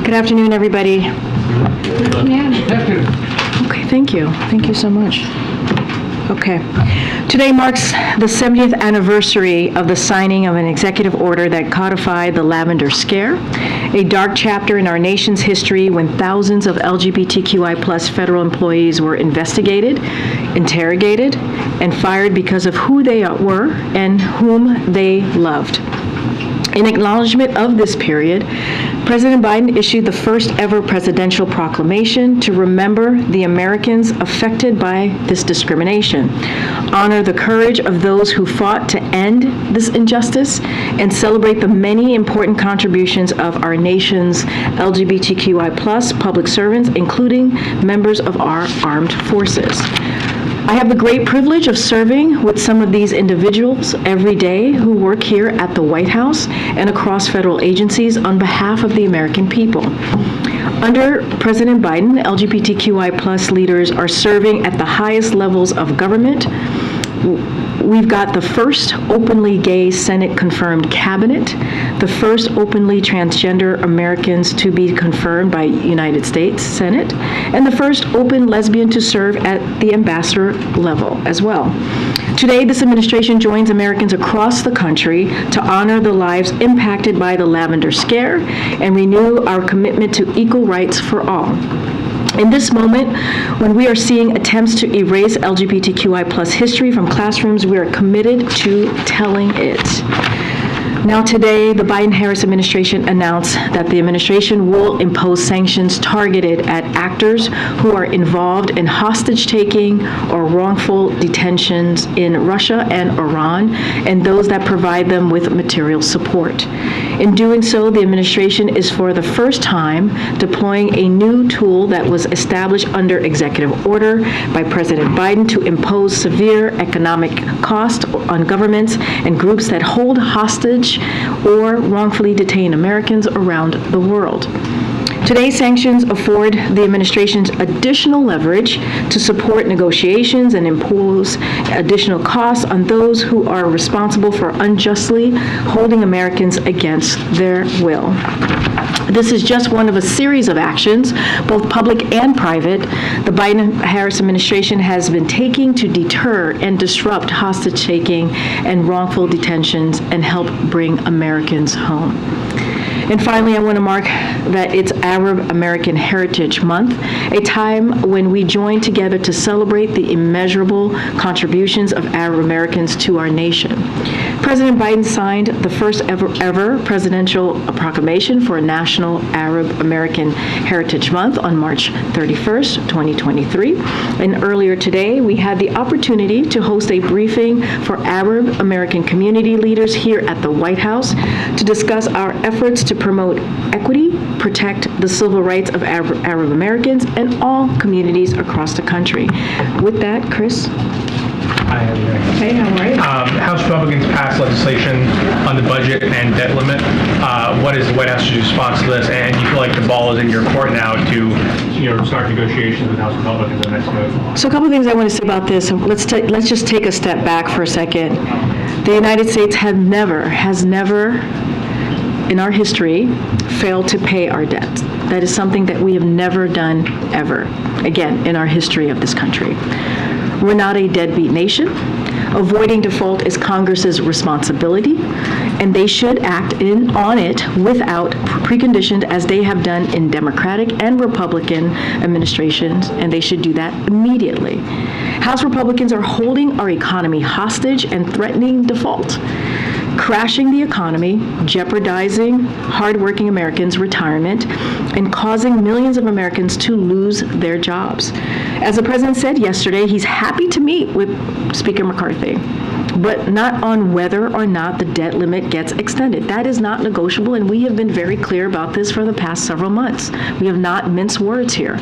Good afternoon, everybody. Okay, thank you. Thank you so much. Okay. Today marks the 70th anniversary of the signing of an executive order that codified the Lavender Scare, a dark chapter in our nation's history when thousands of LGBTQI+ federal employees were investigated, interrogated, and fired because of who they were and whom they loved. In acknowledgement of this period, President Biden issued the first ever presidential proclamation to remember the Americans affected by this discrimination, honor the courage of those who fought to end this injustice, and celebrate the many important contributions of our nation's LGBTQI+ public servants, including members of our armed forces. I have the great privilege of serving with some of these individuals every day who work here at the White House and across federal agencies on behalf of the American people. Under President Biden, LGBTQI+ leaders are serving at the highest levels of government. We've got the first openly gay Senate-confirmed cabinet, the first openly transgender Americans to be confirmed by United States Senate, and the first open lesbian to serve at the ambassador level as well. Today, this administration joins Americans across the country to honor the lives impacted by the Lavender Scare and renew our commitment to equal rights for all. In this moment, when we are seeing attempts to erase LGBTQI+ history from classrooms, we are committed to telling it. Now today, the Biden-Harris administration announced that the administration will impose sanctions targeted at actors who are involved in hostage-taking or wrongful detentions in Russia and Iran, and those that provide them with material support. In doing so, the administration is for the first time deploying a new tool that was established under executive order by President Biden to impose severe economic cost on governments and groups that hold hostage or wrongfully detain Americans around the world. Today's sanctions afford the administration's additional leverage to support negotiations and impose additional costs on those who are responsible for unjustly holding Americans against their will. This is just one of a series of actions, both public and private, the Biden-Harris administration has been taking to deter and disrupt hostage-taking and wrongful detentions and help bring Americans home. And finally, I want to mark that it's Arab American Heritage Month, a time when we join together to celebrate the immeasurable contributions of Arab Americans to our nation. President Biden signed the first ever presidential proclamation for National Arab American Heritage Month on March 31st, 2023. And earlier today, we had the opportunity to host a briefing for Arab American community leaders here at the White House to discuss our efforts to promote equity, protect the civil rights of Arab Americans and all communities across the country. With that, Chris. Hi, everybody. Hey, how are you? House Republicans passed legislation on the budget and debt limit. What is the White House's response to this? And you feel like the ball is in your court now to, start negotiations with House Republicans on the next vote? So a couple of things I want to say about this. Let's just take a step back for a second. The United States has never in our history failed to pay our debt. That is something that we have never done ever, again, in our history of this country. We're not a deadbeat nation. Avoiding default is Congress's responsibility, and they should act on it without preconditions, as they have done in Democratic and Republican administrations, and they should do that immediately. House Republicans are holding our economy hostage and threatening default, crashing the economy, jeopardizing hardworking Americans' retirement, and causing millions of Americans to lose their jobs. As the president said yesterday, he's happy to meet with Speaker McCarthy, but not on whether or not the debt limit gets extended. That is not negotiable, and we have been very clear about this for the past several months. We have not minced words here.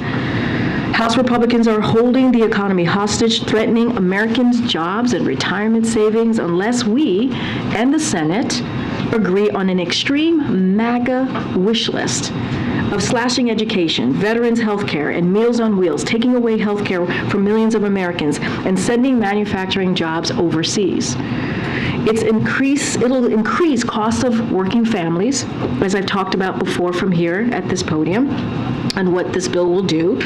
House Republicans are holding the economy hostage, threatening Americans' jobs and retirement savings unless we and the Senate agree on an extreme MAGA wish list of slashing education, veterans' health care, and Meals on Wheels, taking away health care from millions of Americans, and sending manufacturing jobs overseas. It'll increase costs of working families, as I've talked about before from here at this podium, and what this bill will do.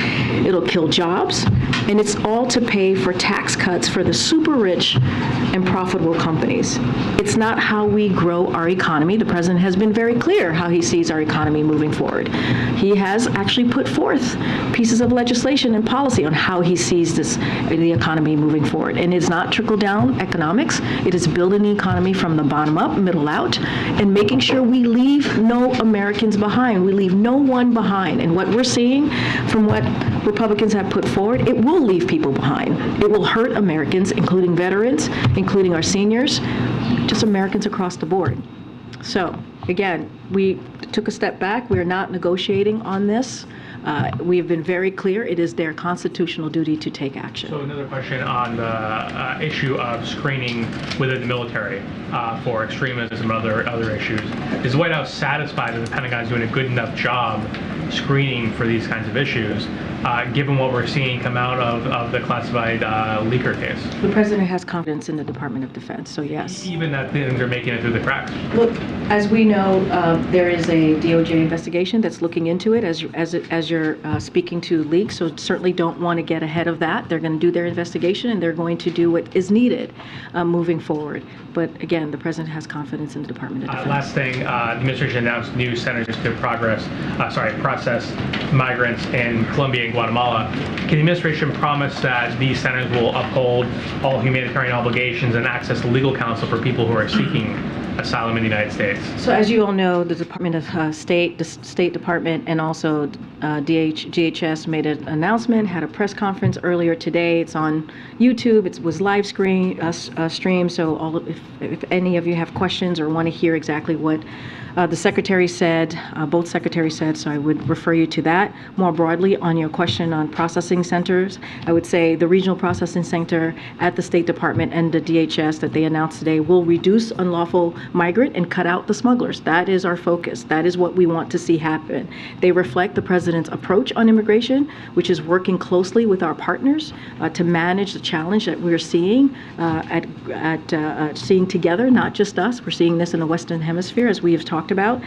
It'll kill jobs, and it's all to pay for tax cuts for the super rich and profitable companies. It's not how we grow our economy. The president has been very clear how he sees our economy moving forward. He has actually put forth pieces of legislation and policy on how he sees the economy moving forward. And it's not trickle-down economics. It is building the economy from the bottom up, middle out, and making sure we leave no Americans behind. We leave no one behind. And what we're seeing from what Republicans have put forward, it will leave people behind. It will hurt Americans, including veterans, including our seniors, just Americans across the board. So, again, we took a step back. We are not negotiating on this. We have been very clear. It is their constitutional duty to take action. So another question on the issue of screening within the military for extremism and other issues. Is the White House satisfied that the Pentagon is doing a good enough job screening for these kinds of issues, given what we're seeing come out of the classified leaker case? The president has confidence in the Department of Defense, so yes. Even that things are making it through the cracks? Look, as we know, there is a DOJ investigation that's looking into it as you're speaking to leaks, so certainly don't want to get ahead of that. They're going to do their investigation, and they're going to do what is needed moving forward. But again, the president has confidence in the Department of Defense. Last thing, the administration announced new centers to process migrants in Colombia and Guatemala. Can the administration promise that these centers will uphold all humanitarian obligations and access to legal counsel for people who are seeking asylum in the United States? So as you all know, the Department of State, the State Department, and also DHS made an announcement, had a press conference earlier today. It's on YouTube. It was live stream. So if any of you have questions or want to hear exactly what the secretary said, both secretaries said, so I would refer you to that. More broadly, on your question on processing centers, I would say the regional processing center at the State Department and the DHS that they announced today will reduce unlawful migrant and cut out the smugglers. That is our focus. That is what we want to see happen. They reflect the president's approach on immigration, which is working closely with our partners to manage the challenge that we're seeing seeing together, not just us. We're seeing this in the Western Hemisphere, as we have talked about.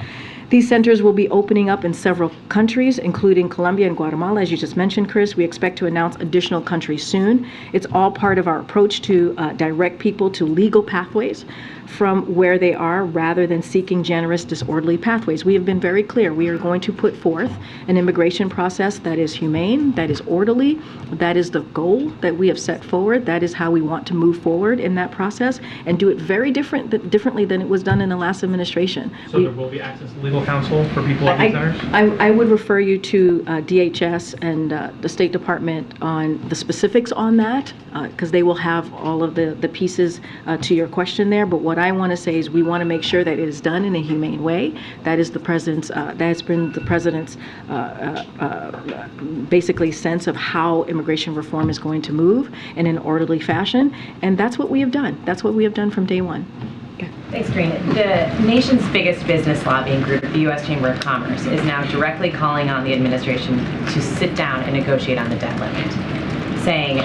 These centers will be opening up in several countries, including Colombia and Guatemala, as you just mentioned, Chris. We expect to announce additional countries soon. It's all part of our approach to direct people to legal pathways from where they are rather than seeking generous, disorderly pathways. We have been very clear. We are going to put forth an immigration process that is humane, that is orderly. That is the goal that we have set forward. That is how we want to move forward in that process and do it very differently than it was done in the last administration. So there will be access to legal counsel for people at these centers? I would refer you to DHS and the State Department on the specifics on that, because they will have all of the pieces to your question there. But what I want to say is we want to make sure that it is done in a humane way. That is the president's. That has been the president's basically sense of how immigration reform is going to move in an orderly fashion, and that's what we have done. That's what we have done from day one. Thanks, Karine. The nation's biggest business lobbying group, the U.S. Chamber of Commerce, is now directly calling on the administration to sit down and negotiate on the debt limit, saying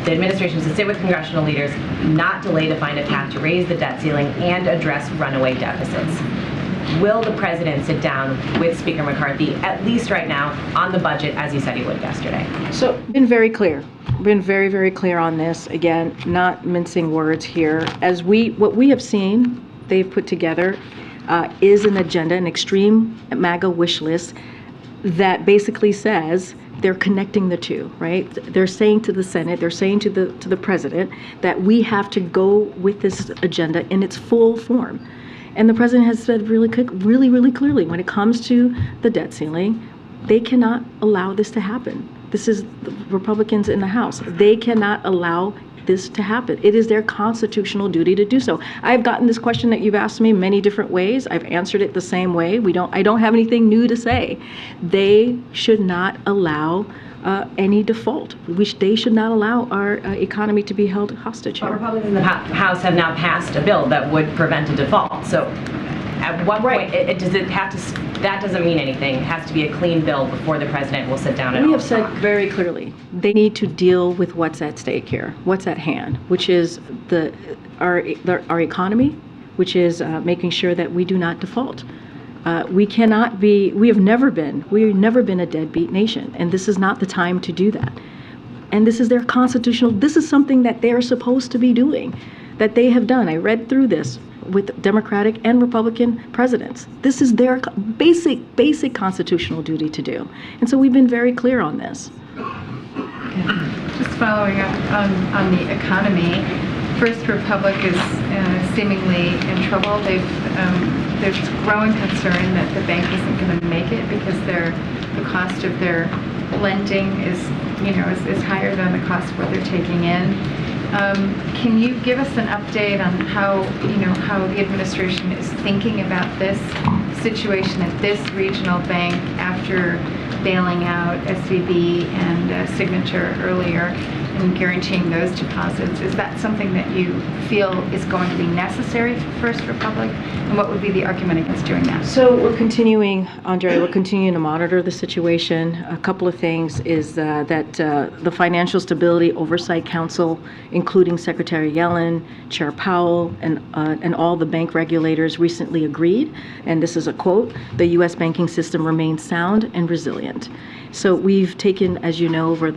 the administration should sit with congressional leaders, not delay to find a path to raise the debt ceiling and address runaway deficits. Will the president sit down with Speaker McCarthy, at least right now, on the budget, as he said he would yesterday? So, been very clear. Been very, very clear on this. Again, not mincing words here. What we have seen, they've put together is an agenda, an extreme MAGA wish list that basically says they're connecting the two, right? They're saying to the Senate, they're saying to the president that we have to go with this agenda in its full form. And the president has said really clearly, when it comes to the debt ceiling, they cannot allow this to happen. This is the Republicans in the House. They cannot allow this to happen. It is their constitutional duty to do so. I've gotten this question that you've asked me many different ways. I've answered it the same way. I don't have anything new to say. They should not allow any default. They should not allow our economy to be held hostage here. But Republicans in the House have now passed a bill that would prevent a default. So at what point does it have to? That doesn't mean anything. It has to be a clean bill before the president will sit down and we have said very clearly they need to deal with what's at stake here, what's at hand, which is the our economy, which is making sure that we do not default. We have never been a deadbeat nation, and this is not the time to do that. And this is this is something that they're supposed to be doing, that they have done. I read through this with Democratic and Republican presidents. This is their basic constitutional duty to do. And so we've been very clear on this. Just following up on the economy, First Republic is seemingly in trouble. There's growing concern that the bank isn't going to make it because the cost of their lending is higher than the cost of what they're taking in. Can you give us an update on how the administration is thinking about this situation at this regional bank after bailing out SVB and Signature earlier and guaranteeing those deposits? Is that something that you feel is going to be necessary for First Republic? And what would be the argument against doing that? So we're continuing to monitor the situation. A couple of things is that the Financial Stability Oversight Council, including Secretary Yellen, Chair Powell, and all the bank regulators recently agreed, and this is a quote, "The U.S. banking system remains sound and resilient." So we've taken, as you know, over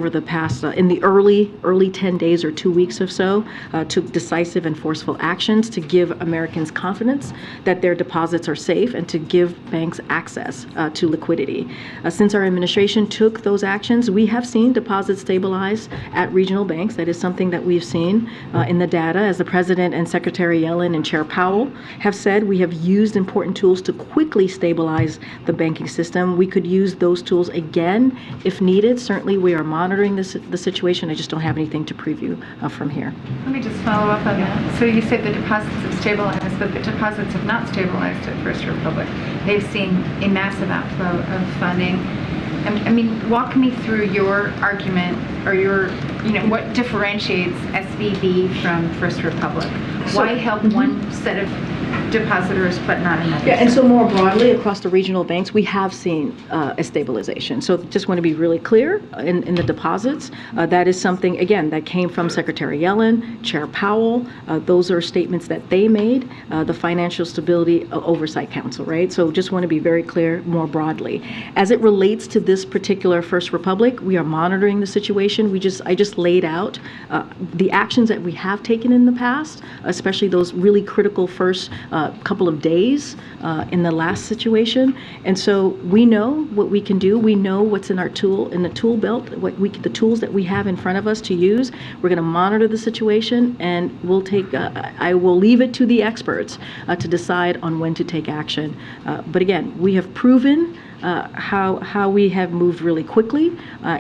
the past, in the early 10 days or 2 weeks or so, took decisive and forceful actions to give Americans confidence that their deposits are safe and to give banks access to liquidity. Since our administration took those actions, we have seen deposits stabilize at regional banks. That is something that we've seen in the data. As the President and Secretary Yellen and Chair Powell have said, we have used important tools to quickly stabilize the banking system. We could use those tools again if needed. Certainly we are monitoring the situation. I just don't have anything to preview from here. Let me just follow up on that. So you said the deposits have stabilized, but the deposits have not stabilized at First Republic. They've seen a massive outflow of funding. I mean, walk me through your argument or what differentiates SVB from First Republic? Why help one set of depositors but not another? Yeah, and so more broadly across the regional banks, we have seen a stabilization. So just want to be really clear in the deposits. That is something, again, that came from Secretary Yellen, Chair Powell. Those are statements that they made, the Financial Stability Oversight Council, right? So just want to be very clear more broadly. As it relates to this particular First Republic, we are monitoring the situation. I just laid out the actions that we have taken in the past, especially those really critical first couple of days in the last situation. And so we know what we can do. We know what's in the tool belt, the tools that we have in front of us to use. We're going to monitor the situation, and I will leave it to the experts to decide on when to take action. But again, we have proven how we have moved really quickly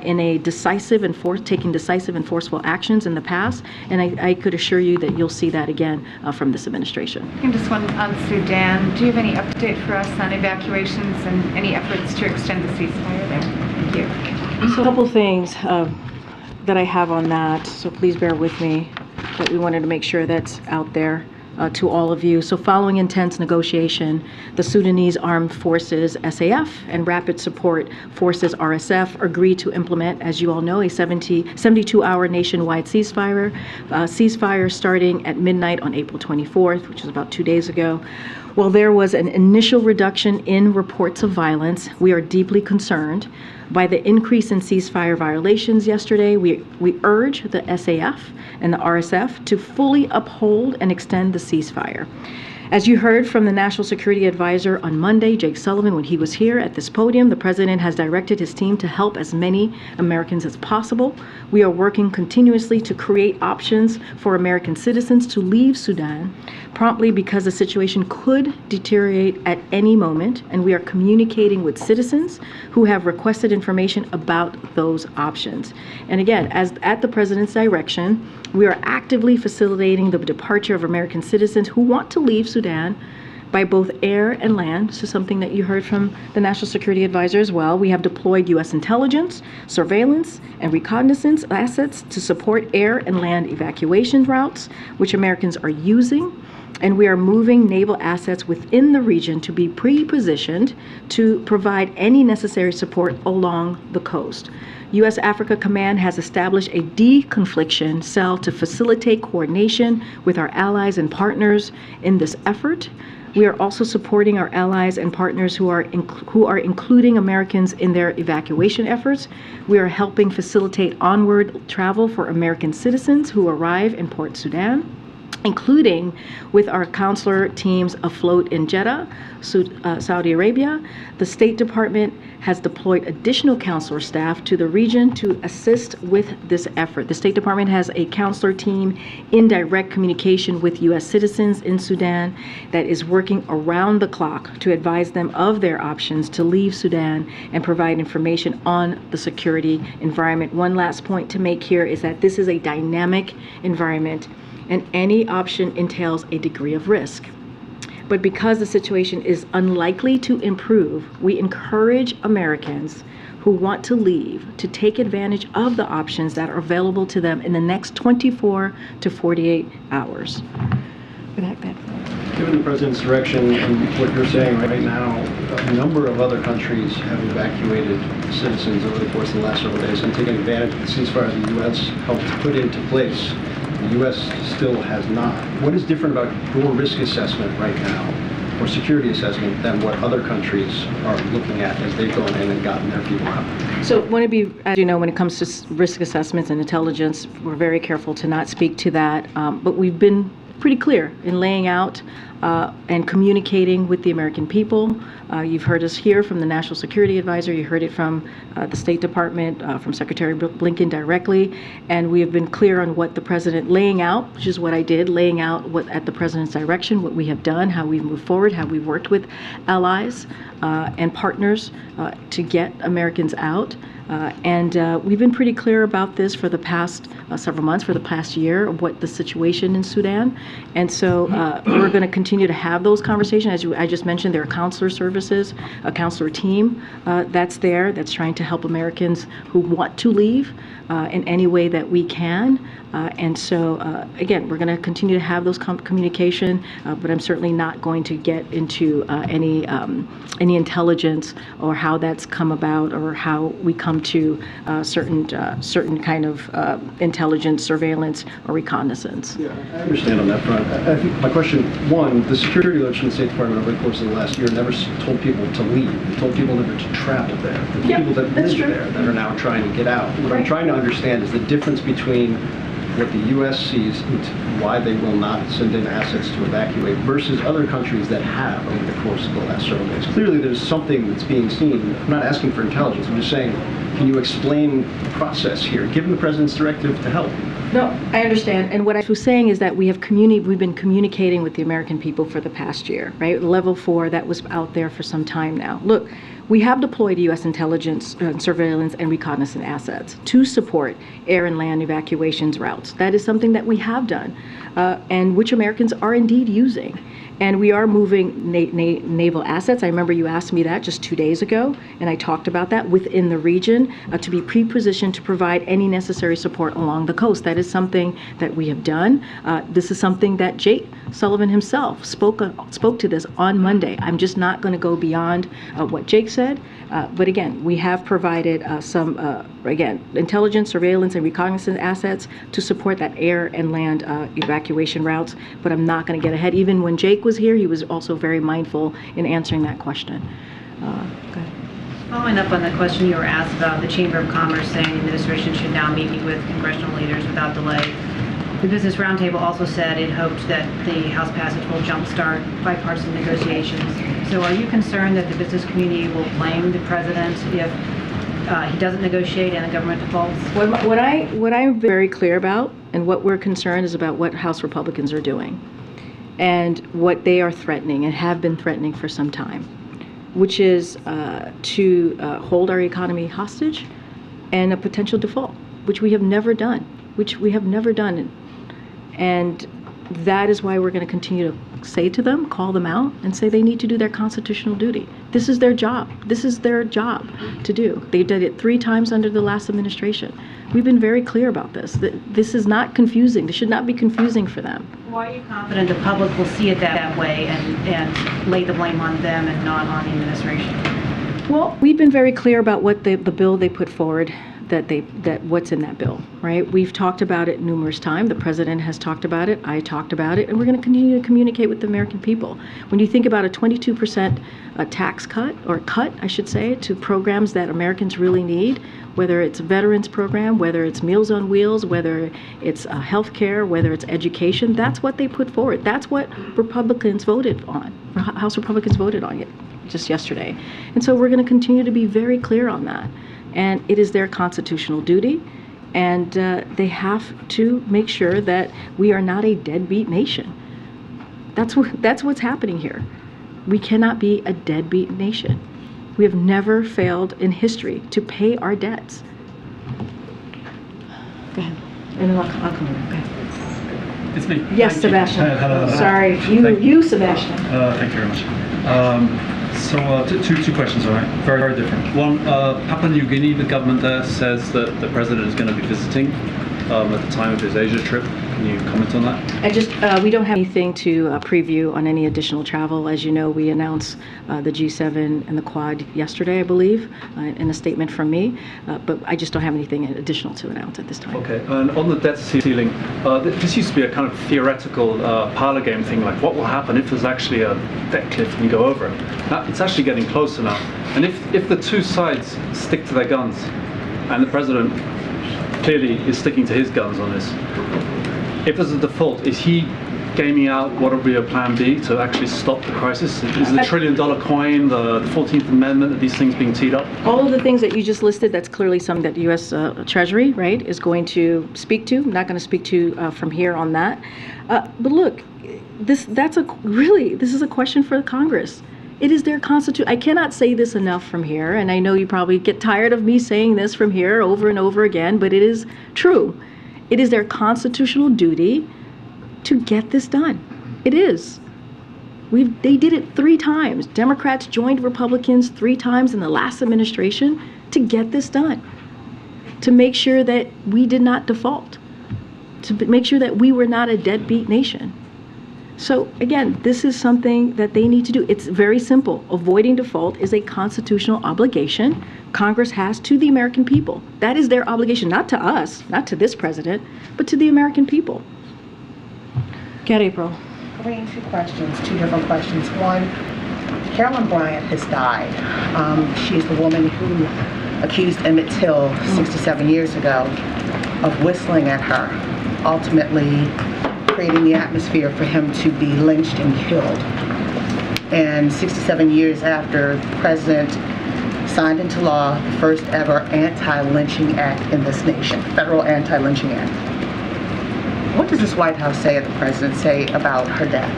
in taking decisive and forceful actions in the past, and I could assure you that you'll see that again from this administration. And just one on Sudan. Do you have any update for us on evacuations and any efforts to extend the ceasefire there? Thank you. So a couple things that I have on that, so please bear with me, that we wanted to make sure that's out there to all of you. So following intense negotiation, the Sudanese Armed Forces, SAF, and Rapid Support Forces, RSF, agreed to implement, as you all know, a 72-hour nationwide ceasefire starting at midnight on April 24th, which is about 2 days ago. While there was an initial reduction in reports of violence, we are deeply concerned by the increase in ceasefire violations yesterday. We urge the SAF and the RSF to fully uphold and extend the ceasefire. As you heard from the National Security Advisor on Monday, Jake Sullivan, when he was here at this podium, the President has directed his team to help as many Americans as possible. We are working continuously to create options for American citizens to leave Sudan promptly because the situation could deteriorate at any moment, and we are communicating with citizens who have requested information about those options. And again, as at the President's direction, we are actively facilitating the departure of American citizens who want to leave Sudan by both air and land. This is something that you heard from the National Security Advisor as well. We have deployed U.S. intelligence, surveillance, and reconnaissance assets to support air and land evacuation routes, which Americans are using. and we are moving naval assets within the region to be pre-positioned to provide any necessary support along the coast. U.S. Africa Command has established a deconfliction cell to facilitate coordination with our allies and partners in this effort. We are also supporting our allies and partners who are including Americans in their evacuation efforts. We are helping facilitate onward travel for American citizens who arrive in Port Sudan, including with our consular teams afloat in Jeddah, Saudi Arabia. The State Department has deployed additional consular staff to the region to assist with this effort. The State Department has a consular team in direct communication with U.S. citizens in Sudan that is working around the clock to advise them of their options to leave Sudan and provide information on the security environment. One last point to make here is that this is a dynamic environment, and any option entails a degree of risk. But because the situation is unlikely to improve, we encourage Americans who want to leave to take advantage of the options that are available to them in the next 24 to 48 hours. Given the President's direction and what you're saying right now, a number of other countries have evacuated citizens over the course of the last several days and taken advantage of the ceasefire the U.S. helped put into place. The U.S. still has not. What is different about your risk assessment right now, or security assessment, than what other countries are looking at as they've gone in and gotten their people out? So want to be, as you know, when it comes to risk assessments and intelligence, we're very careful to not speak to that. But we've been pretty clear in laying out and communicating with the American people. You've heard us here from the National Security Advisor. You heard it from the State Department, from Secretary Blinken directly. And we have been clear on what the President laying out, which is what I did, laying out what at the President's direction, what we have done, how we've moved forward, how we've worked with allies and partners to get Americans out. We've been pretty clear about this for the past several months, for the past year, of what the situation in Sudan. And so we're going to continue to have those conversations. As I just mentioned, there are counselor services, a counselor team that's there, that's trying to help Americans who want to leave in any way that we can. Again, we're going to continue to have those communication, but I'm certainly not going to get into any intelligence or how that's come about or how we come to certain kind of intelligence, surveillance, or reconnaissance. Yeah, I understand on that front. I think my question, one, the security alert from the State Department over the course of the last year never told people to leave. It told people never to travel there. The people that live there that are now trying to get out. What I'm trying to understand is the difference between what the U.S. sees and why they will not send in assets to evacuate versus other countries that have over the course of the last several days. Clearly there's something that's being seen. I'm not asking for intelligence. I'm just saying, can you explain the process here, given the President's directive to help? No, I understand. And what I was saying is that we've been communicating with the American people for the past year, right? Level 4, that was out there for some time now. Look, we have deployed U.S. intelligence, surveillance, and reconnaissance assets to support air and land evacuations routes. That is something that we have done, and which Americans are indeed using. And we are moving naval assets. I remember you asked me that just 2 days ago, and I talked about that within the region to be pre-positioned to provide any necessary support along the coast. That is something that we have done. This is something that Jake Sullivan himself spoke to this on Monday. I'm just not going to go beyond what Jake said. But again, we have provided some, intelligence, surveillance, and reconnaissance assets to support that air and land evacuation routes. But I'm not going to get ahead. Even when Jake was here, he was also very mindful in answering that question. Go ahead. Following up on the question you were asked about the Chamber of Commerce saying the administration should now meet with congressional leaders without delay, the Business Roundtable also said it hoped that the House passage will jumpstart bipartisan negotiations. So are you concerned that the business community will blame the president if he doesn't negotiate and the government defaults? What I'm very clear about and what we're concerned is about what House Republicans are doing and what they are threatening and have been threatening for some time, which is to hold our economy hostage and a potential default, which we have never done, And that is why we're going to continue to say to them, call them out, and say they need to do their constitutional duty. This is their job. This is their job to do. They did it 3 times under the last administration. We've been very clear about this. That this is not confusing. This should not be confusing for them. Why are you confident the public will see it that way and lay the blame on them and not on the administration? Well, we've been very clear about what the bill they put forward, that what's in that bill, right? We've talked about it numerous times. The president has talked about it. I talked about it, and we're going to continue to communicate with the American people. When you think about a 22% tax cut, or cut, I should say, to programs that Americans really need, whether it's a veterans program, whether it's Meals on Wheels, whether it's health care, whether it's education, that's what they put forward. That's what Republicans voted on. House Republicans voted on it just yesterday. And so we're going to continue to be very clear on that. And it is their constitutional duty, and they have to make sure that we are not a deadbeat nation. That's what's happening here. We cannot be a deadbeat nation. We have never failed in history to pay our debts. Go ahead, and then I'll come over. Go ahead. It's me. Yes, Thank you. Sebastian. Hello. Sorry, Thank you, Sebastian. Thank you very much. So two questions, all right? Very, very different. One, Papua New Guinea, the government there says that the president is going to be visiting at the time of his Asia trip. Can you comment on that? We don't have anything to preview on any additional travel. As you know, we announced the G7 and the Quad yesterday, I believe, in a statement from me. But I just don't have anything additional to announce at this time. Okay, and on the debt ceiling, this used to be a kind of theoretical parlor game thing, like what will happen if there's actually a debt cliff and you go over it. Now, it's actually getting closer now. And if the two sides stick to their guns, and the president clearly is sticking to his guns on this, if there's a default, is he gaming out what will be a plan B to actually stop the crisis? Is the $1 trillion coin, the 14th Amendment, are these things being teed up? All of the things that you just listed, that's clearly something that the U.S. Treasury, right, is going to speak to. I'm not going to speak to from here on that. But look, this is a question for Congress. It is their constitution. I cannot say this enough from here, and I know you probably get tired of me saying this from here over and over again, but it is true. It is their constitutional duty to get this done. It is. They did it 3 times. Democrats joined Republicans 3 times in the last administration to get this done, to make sure that we did not default, to make sure that we were not a deadbeat nation. So again, this is something that they need to do. It's very simple. Avoiding default is a constitutional obligation Congress has to the American people. That is their obligation, not to us, not to this president, but to the American people. Get April. Karine, 2 questions, 2 different questions. One, Carolyn Bryant has died. She's the woman who accused Emmett Till 67 years ago of whistling at her, ultimately creating the atmosphere for him to be lynched and killed. And 67 years after, the president signed into law the first ever anti-lynching act in this nation, federal anti-lynching act. What does this White House say, or the president say, about her death?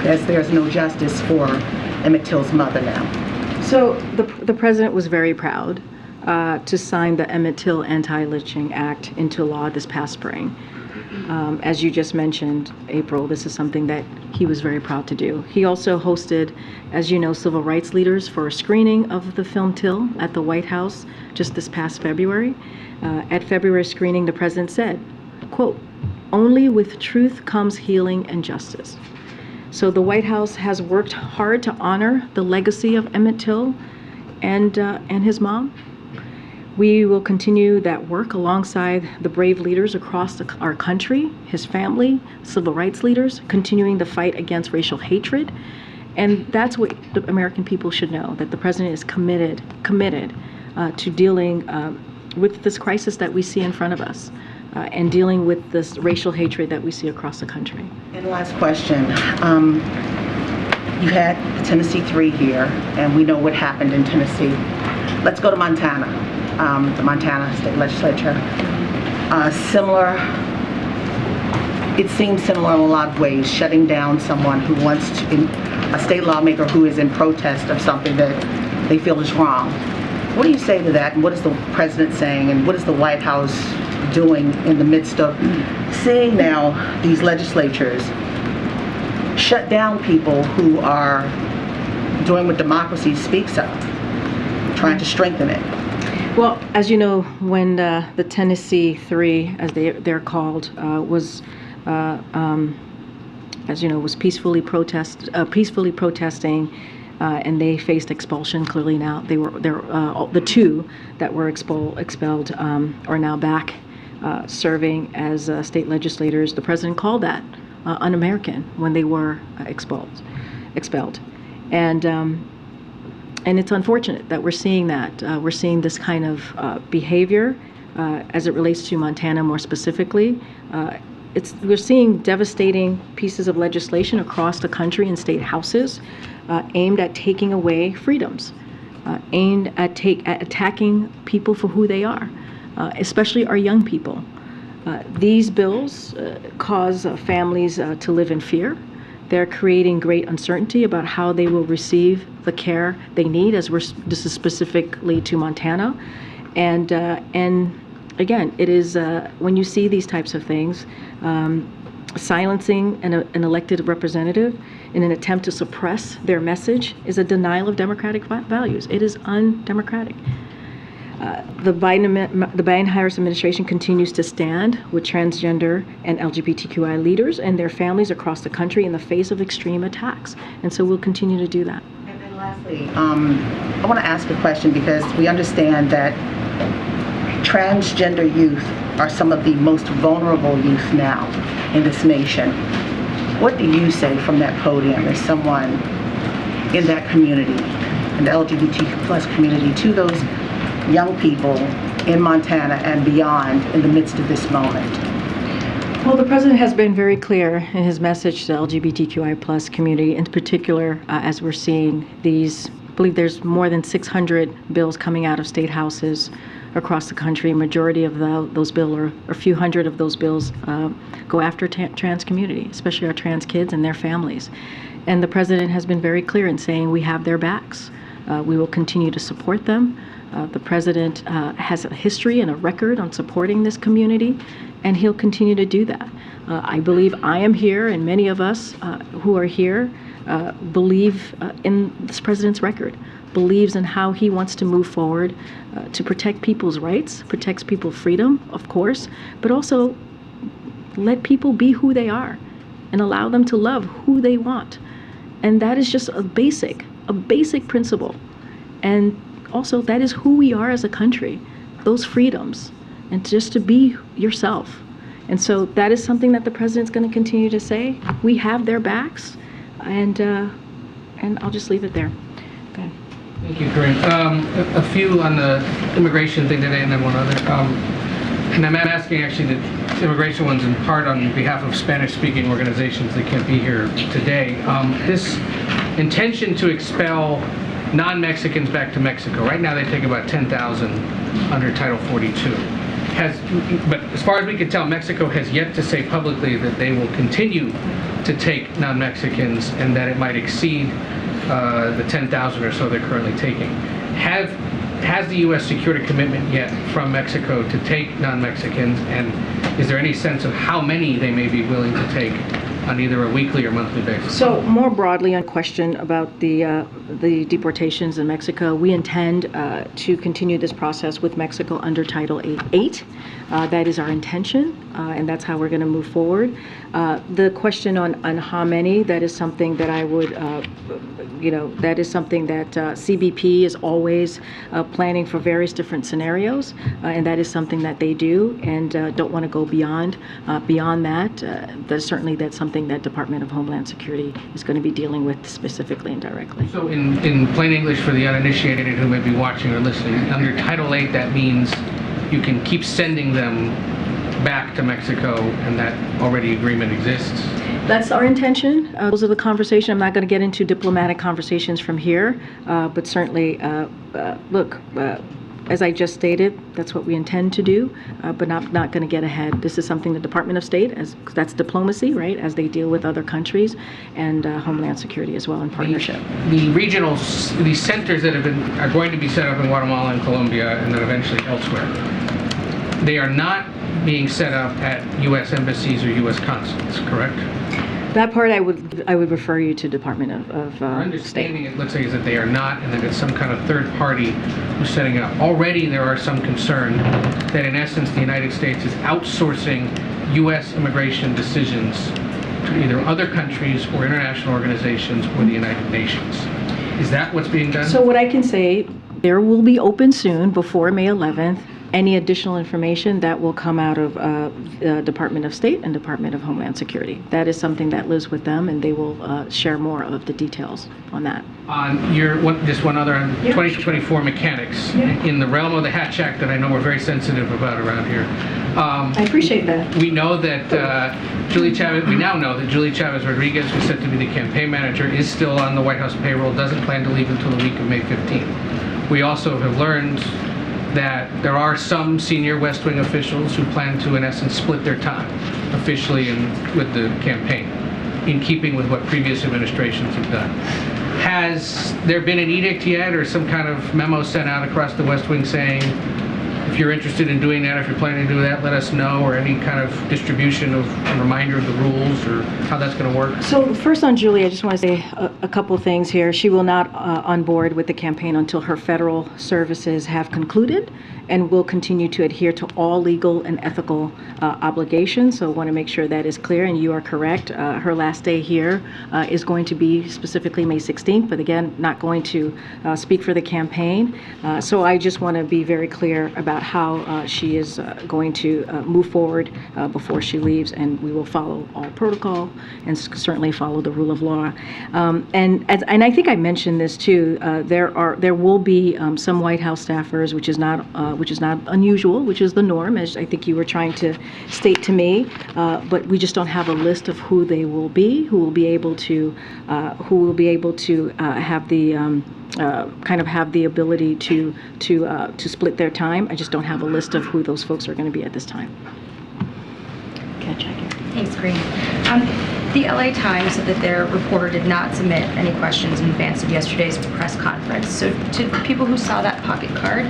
As there's no justice for Emmett Till's mother now. So the president was very proud to sign the Emmett Till Anti-Lynching Act into law this past spring. As you just mentioned, April, this is something that he was very proud to do. He also hosted, as you know, civil rights leaders for a screening of the film Till at the White House just this past February. At February screening, the president said, quote, "Only with truth comes healing and justice." So the White House has worked hard to honor the legacy of Emmett Till and his mom. We will continue that work alongside the brave leaders across our country, his family, civil rights leaders, continuing the fight against racial hatred. And that's what the American people should know, that the president is committed to dealing with this crisis that we see in front of us and dealing with this racial hatred that we see across the country. And last question. You had Tennessee 3 here, and we know what happened in Tennessee. Let's go to Montana. The Montana State Legislature. It seems similar in a lot of ways, shutting down someone who wants to, a state lawmaker who is in protest of something that they feel is wrong. What do you say to that, and what is the president saying, and what is the White House doing in the midst of seeing now these legislatures shut down people who are doing what democracy speaks of, trying to strengthen it. Well, as you know, when the Tennessee Three, as they're called, was as you know, was peacefully protesting, and they faced expulsion. Clearly now the two that were expelled are now back serving as state legislators. The president called that un-American when they were expelled, and it's unfortunate that we're seeing that. We're seeing this kind of behavior as it relates to Montana more specifically. We're seeing devastating pieces of legislation across the country in state houses aimed at taking away freedoms, aimed at attacking people for who they are, especially our young people. These bills cause families to live in fear. They're creating great uncertainty about how they will receive the care they need, this is specifically to Montana. And again, it is when you see these types of things, silencing an elected representative in an attempt to suppress their message is a denial of democratic values. It is undemocratic. The Biden-Harris administration continues to stand with transgender and LGBTQI leaders and their families across the country in the face of extreme attacks. And so we'll continue to do that. And then lastly, I want to ask a question because we understand that transgender youth are some of the most vulnerable youth now in this nation. What do you say from that podium as someone in that community, in the LGBTQ+ community, to those young people in Montana and beyond in the midst of this moment? Well, the president has been very clear in his message to the LGBTQI+ community, in particular, as we're seeing these, I believe there's more than 600 bills coming out of state houses across the country. Majority of those bills, or a few hundred of those bills, go after trans community, especially our trans kids and their families. And the president has been very clear in saying we have their backs. We will continue to support them. The president has a history and a record on supporting this community, and he'll continue to do that. I believe I am here, and many of us who are here believe in this president's record, believes in how he wants to move forward to protect people's rights, protects people's freedom, of course, but also let people be who they are and allow them to love who they want. And that is just a basic principle. And also, that is who we are as a country, those freedoms, and just to be yourself. And so that is something that the president's going to continue to say. We have their backs, and I'll just leave it there. Go ahead. Thank you, Karine. A few on the immigration thing today, and then one other. And I'm asking actually the immigration ones in part on behalf of Spanish-speaking organizations that can't be here today. This intention to expel non-Mexicans back to Mexico. Right now they take about 10,000 under Title 42. But as far as we can tell, Mexico has yet to say publicly that they will continue to take non-Mexicans and that it might exceed the 10,000 or so they're currently taking. Has the U.S. secured a commitment yet from Mexico to take non-Mexicans, and is there any sense of how many they may be willing to take on either a weekly or monthly basis? So more broadly on question about the deportations in Mexico, we intend to continue this process with Mexico under Title 8. That is our intention, and that's how we're going to move forward. The question on how many, that is something that I would, that is something that CBP is always planning for various different scenarios, and that is something that they do, and don't want to go beyond that. That's something that Department of Homeland Security is going to be dealing with specifically and directly. So in plain English for the uninitiated who may be watching or listening, under Title 8 that means you can keep sending them back to Mexico and that already agreement exists? That's our intention. Those are the conversation. I'm not going to get into diplomatic conversations from here, but certainly, look, as I just stated, that's what we intend to do, but not going to get ahead. This is something the Department of State, that's diplomacy, right, as they deal with other countries, and Homeland Security as well in partnership. These centers that are going to be set up in Guatemala and Colombia and then eventually elsewhere, they are not being set up at U.S. embassies or U.S. consulates, correct? That part I would refer you to Department of Our State. understanding, it looks like, is that they are not, and that it's some kind of third party who's setting it up. Already, there are some concern that, in essence, the United States is outsourcing U.S. immigration decisions to either other countries or international organizations or the United Nations. Is that what's being done? So what I can say, there will be open soon, before May 11th, any additional information that will come out of Department of State and Department of Homeland Security. That is something that lives with them, and they will share more of the details on that. On just one other, on 2024 mechanics, in the realm of the Hatch Act that I know we're very sensitive about around here. I appreciate that. We know that we now know that Julie Chavez Rodriguez, who's said to be the campaign manager, is still on the White House payroll, doesn't plan to leave until the week of May 15th. We also have learned that there are some senior West Wing officials who plan to, in essence, split their time officially with the campaign, in keeping with what previous administrations have done. Has there been an edict yet, or some kind of memo sent out across the West Wing saying, if you're interested in doing that, if you're planning to do that, let us know, or any kind of distribution of a reminder of the rules, or how that's going to work? So first on Julie, I just want to say a couple things here. She will not on board with the campaign until her federal services have concluded, and will continue to adhere to all legal and ethical obligations. So I want to make sure that is clear, and you are correct. Her last day here is going to be specifically May 16th, but again, not going to speak for the campaign. So I just want to be very clear about how she is going to move forward before she leaves, and we will follow all protocol and certainly follow the rule of law. And I think I mentioned this too. There will be some White House staffers, which is not unusual, which is the norm, as I think you were trying to state to me. But we just don't have a list of who they will be, who will be able to have the kind of have the ability to split their time. I just don't have a list of who those folks are going to be at this time. Okay, check it. Thanks, Karine. The LA Times said that their reporter did not submit any questions in advance of yesterday's press conference. So to people who saw that pocket card,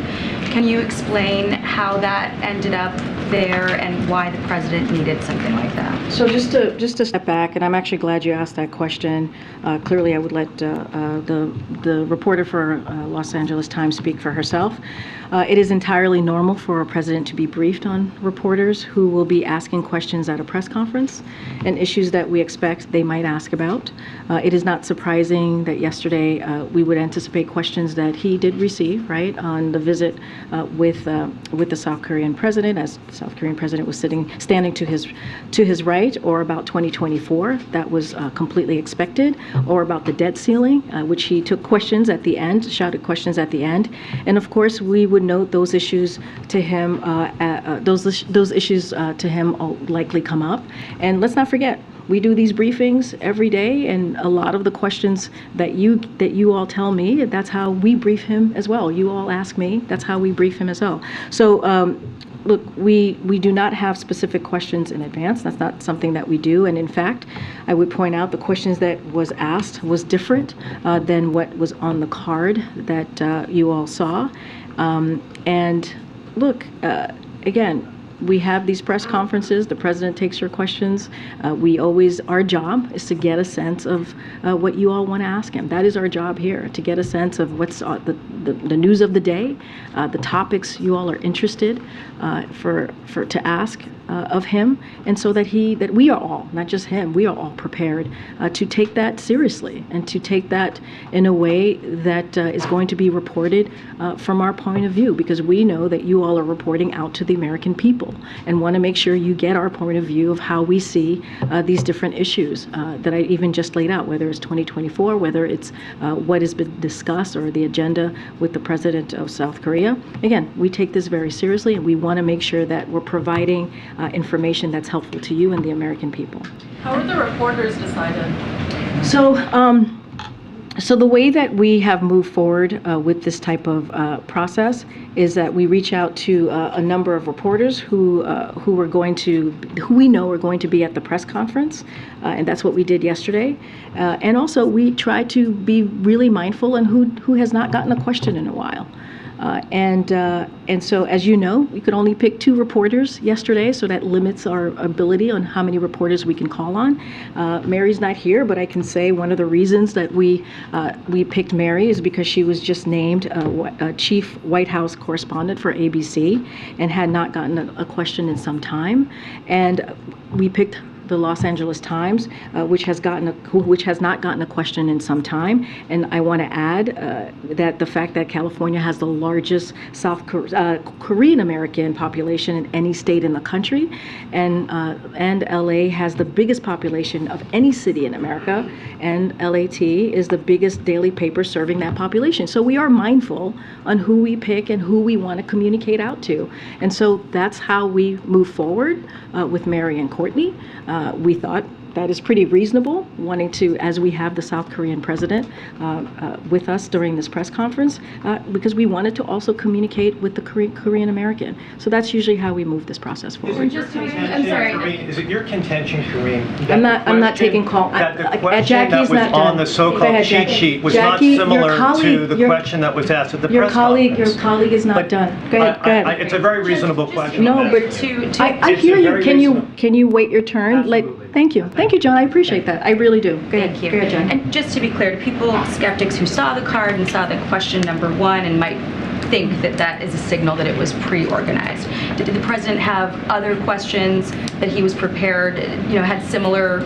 can you explain how that ended up there and why the president needed something like that? So just to step back, and I'm actually glad you asked that question. Clearly, I would let the reporter for Los Angeles Times speak for herself. It is entirely normal for a president to be briefed on reporters who will be asking questions at a press conference and issues that we expect they might ask about. It is not surprising that yesterday we would anticipate questions that he did receive, right, on the visit with the South Korean president, as the South Korean president was standing to his right, or about 2024. That was completely expected, or about the debt ceiling, which he took questions at the end, shouted questions at the end, and of course we would note those issues to him. Those issues to him will likely come up, and let's not forget, we do these briefings every day, and a lot of the questions that you all tell me, that's how we brief him as well. You all ask me, that's how we brief him as well. So look, we do not have specific questions in advance. That's not something that we do. And in fact, I would point out the questions that was asked was different than what was on the card that you all saw. And look, again, we have these press conferences. The president takes your questions. Our job is to get a sense of what you all want to ask him. That is our job here, to get a sense of what's the news of the day, the topics you all are interested to ask of him, and so that we are all, not just him, we are all prepared to take that seriously and to take that in a way that is going to be reported from our point of view, because we know that you all are reporting out to the American people and want to make sure you get our point of view of how we see these different issues that I even just laid out, whether it's 2024, whether it's what has been discussed or the agenda with the president of South Korea. Again, we take this very seriously, and we want to make sure that we're providing information that's helpful to you and the American people. How are the reporters decided? So the way that we have moved forward with this type of process is that we reach out to a number of reporters who we know are going to be at the press conference, and that's what we did yesterday. And also we try to be really mindful and who has not gotten a question in a while. And so, as you know, we could only pick 2 reporters yesterday, so that limits our ability on how many reporters we can call on. Mary's not here, but I can say one of the reasons that we picked Mary is because she was just named chief White House correspondent for ABC and had not gotten a question in some time. And we picked the Los Angeles Times, which has not gotten a question in some time. And I want to add that the fact that California has the largest South Korean American population in any state in the country, and LA has the biggest population of any city in America, and LAT is the biggest daily paper serving that population. So we are mindful on who we pick and who we want to communicate out to. And so that's how we move forward with Mary and Courtney. We thought that is pretty reasonable, wanting to, as we have the South Korean president with us during this press conference, because we wanted to also communicate with the Korean American. So that's usually how we move this process forward. I'm sorry. Is it your contention, Karine? I'm not taking call. That the question that was on the so-called cheat sheet was not similar to the question that was asked at the press conference? Your colleague is not done. Go ahead. It's a very reasonable question. No, but I hear you. Can you wait your turn? Thank you. Thank you, John. I appreciate that. I really do. Go ahead. Thank you. Go ahead, John. And just to be clear, to people, skeptics who saw the card and saw the question number 1 and might think that that is a signal that it was pre-organized. Did the president have other questions that he was prepared, had similar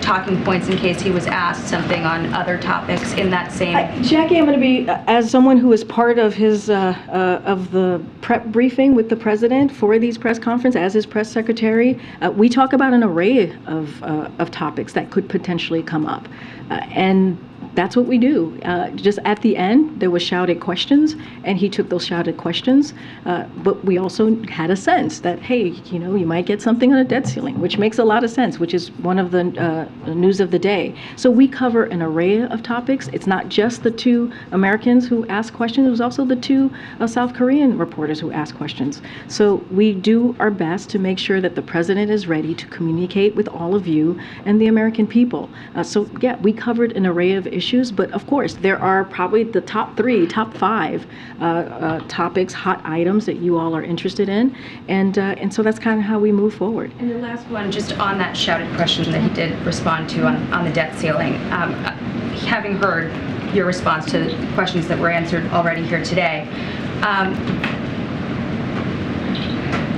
talking points in case he was asked something on other topics in that same? Jackie, I'm going to be, as someone who is part of his, of the prep briefing with the president for these press conferences as his press secretary, we talk about an array of topics that could potentially come up. And that's what we do. Just at the end, there was shouted questions, and he took those shouted questions. But we also had a sense that, hey, you might get something on a debt ceiling, which makes a lot of sense, which is one of the news of the day. So we cover an array of topics. It's not just the 2 Americans who asked questions. It was also the 2 South Korean reporters who asked questions. So we do our best to make sure that the president is ready to communicate with all of you and the American people. So yeah, we covered an array of issues, but of course there are probably the top 5 topics, hot items that you all are interested in, and so that's kind of how we move forward. And the last one, just on that shouted question that he did respond to on the debt ceiling, having heard your response to questions that were answered already here today,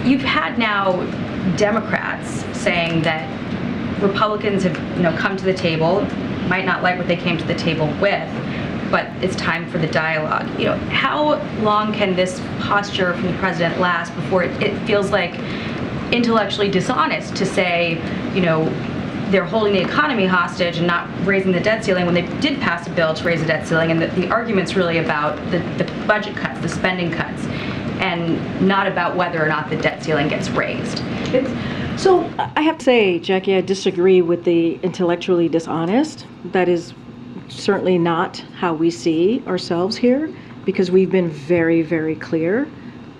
you've had now Democrats saying that Republicans have come to the table, might not like what they came to the table with, but it's time for the dialogue. How long can this posture from the president last before it feels like intellectually dishonest to say, they're holding the economy hostage and not raising the debt ceiling when they did pass a bill to raise the debt ceiling, and the argument's really about the budget cuts, the spending cuts, and not about whether or not the debt ceiling gets raised. So I have to say, Jackie, I disagree with the intellectually dishonest. That is certainly not how we see ourselves here, because we've been very, very clear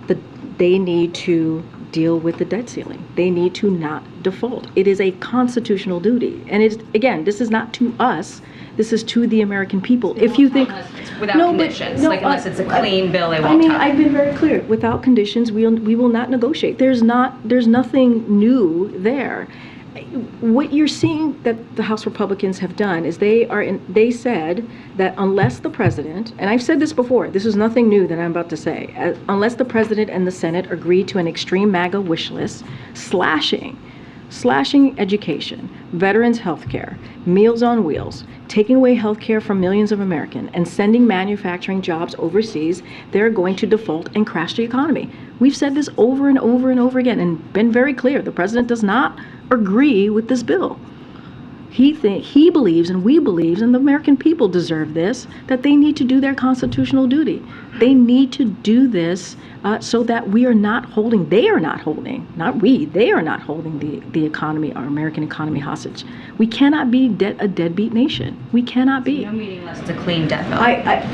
that they need to deal with the debt ceiling. They need to not default. It is a constitutional duty. And again, this is not to us. This is to the American people. If you think without conditions, unless it's a clean bill, they won't. I mean, I've been very clear. Without conditions, we will not negotiate. There's nothing new there. What you're seeing that the House Republicans have done is they said that unless the president, and I've said this before, this is nothing new that I'm about to say, unless the president and the Senate agree to an extreme MAGA wish list, slashing education, veterans' health care, Meals on Wheels, taking away health care from millions of Americans, and sending manufacturing jobs overseas, they're going to default and crash the economy. We've said this over and over and over again and been very clear. The president does not agree with this bill. He believes, and we believe, and the American people deserve this, that they need to do their constitutional duty. They need to do this so that they are not holding the economy, our American economy hostage. We cannot be a deadbeat nation. We cannot be. No meeting unless it's a clean debt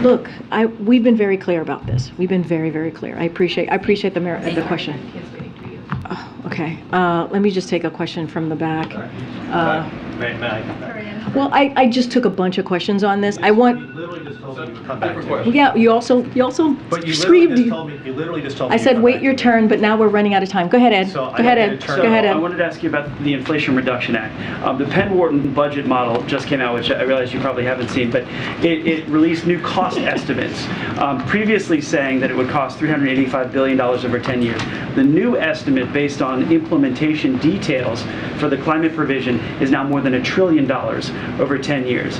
bill. We've been very clear about this. We've been very, very clear. I appreciate the question. Okay, let me just take a question from the back. May I? Well, I just took a bunch of questions on this. I You want, literally just told me to come back to it. yeah, you also But you literally screamed. just told me, you literally just told me I to said, come wait back your to it. turn, but now we're running out of time. Go ahead, Ed. So Go I ahead, had Ed. to Go turn- ahead, I Ed. wanted to ask you about the Inflation Reduction Act. The Penn Wharton budget model just came out, which I realize you probably haven't seen, but it released new cost estimates, previously saying that it would cost $385 billion over 10 years. The new estimate, based on implementation details for the climate provision, is now more than $1 trillion over 10 years.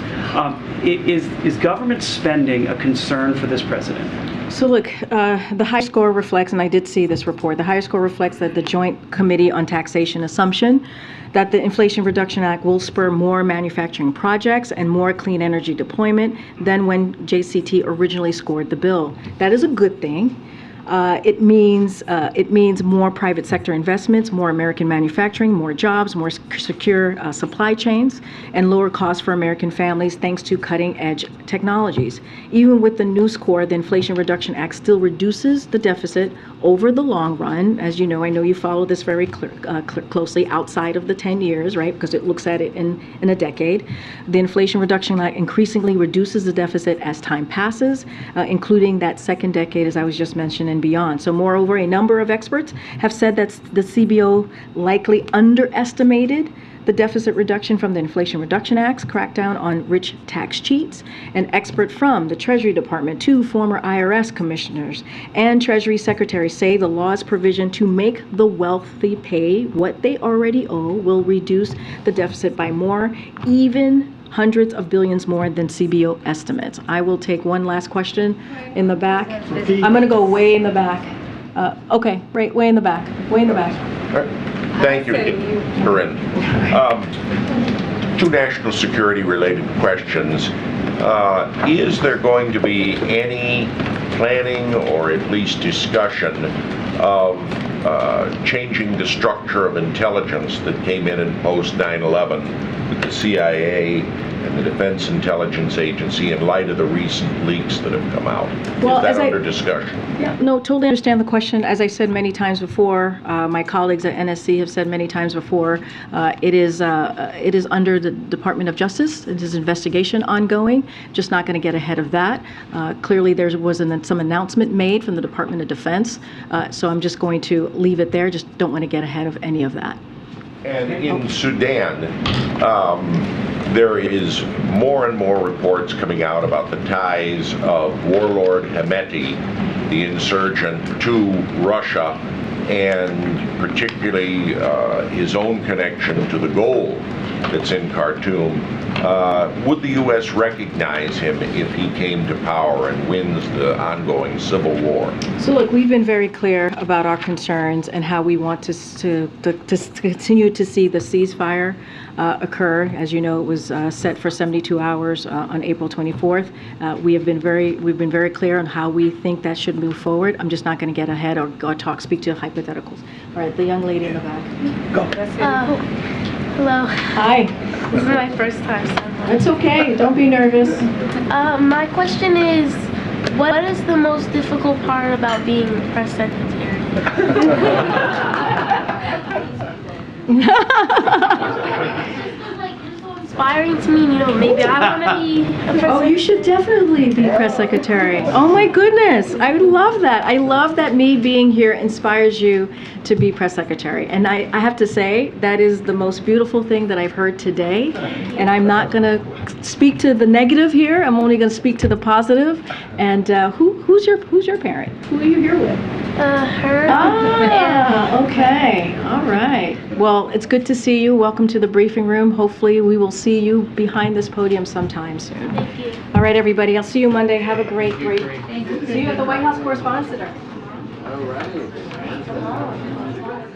Is government spending a concern for this president? So look, the high score reflects, and I did see this report, the high score reflects that the Joint Committee on Taxation assumption that the Inflation Reduction Act will spur more manufacturing projects and more clean energy deployment than when JCT originally scored the bill. That is a good thing. It means more private sector investments, more American manufacturing, more jobs, more secure supply chains, and lower costs for American families thanks to cutting-edge technologies. Even with the new score, the Inflation Reduction Act still reduces the deficit over the long run. As you know, I know you follow this very closely outside of the 10 years, right? Because it looks at it in a decade. The Inflation Reduction Act increasingly reduces the deficit as time passes, including that second decade, as I was just mentioning, and beyond. So moreover, a number of experts have said that the CBO likely underestimated the deficit reduction from the Inflation Reduction Act's crackdown on rich tax cheats. An expert from the Treasury Department, 2 former IRS commissioners, and Treasury secretaries say the law's provision to make the wealthy pay what they already owe will reduce the deficit by more, even hundreds of billions more than CBO estimates. I will take one last question in the back. I'm going to go way in the back. Okay, right, way in the back, way in the back. Thank you, Karine. Two national security related questions. Is there going to be any planning or at least discussion of changing the structure of intelligence that came in post 9/11 with the CIA and the Defense Intelligence Agency in light of the recent leaks that have come out? Well, is that under discussion? Yeah, no, totally understand the question. As I said many times before, my colleagues at NSC have said many times before, it is under the Department of Justice. It is investigation ongoing. Just not going to get ahead of that. Clearly, there was some announcement made from the Department of Defense, so I'm just going to leave it there. Just don't want to get ahead of any of that. And in Sudan, there is more and more reports coming out about the ties of warlord Hemeti, the insurgent, to Russia, and particularly his own connection to the gold that's in Khartoum. Would the U.S. recognize him if he came to power and wins the ongoing civil war? So look, we've been very clear about our concerns and how we want to continue to see the ceasefire occur. As you know, it was set for 72 hours on April 24th. We've been very clear on how we think that should move forward. I'm just not going to get ahead or speak to hypotheticals. All right, the young lady in the back. Go. Hello. Hi. This is my first time. So It's okay. Don't be nervous. my question is, what is the most difficult part about being press secretary? It's so inspiring to me. Maybe I want to be a press Oh, you should definitely be press secretary. Oh my goodness, I would love that. I love that me being here inspires you to be press secretary. And I have to say, that is the most beautiful thing that I've heard today. And I'm not going to speak to the negative here. I'm only going to speak to the positive. And who's your parent? Who are you here with? Her. Ah, okay. All right. Well, it's good to see you. Welcome to the briefing room. Hopefully we will see you behind this podium sometime soon. Thank you. All right, everybody. I'll see you Monday. Have a great See you at the White House Correspondents' Dinner. All right.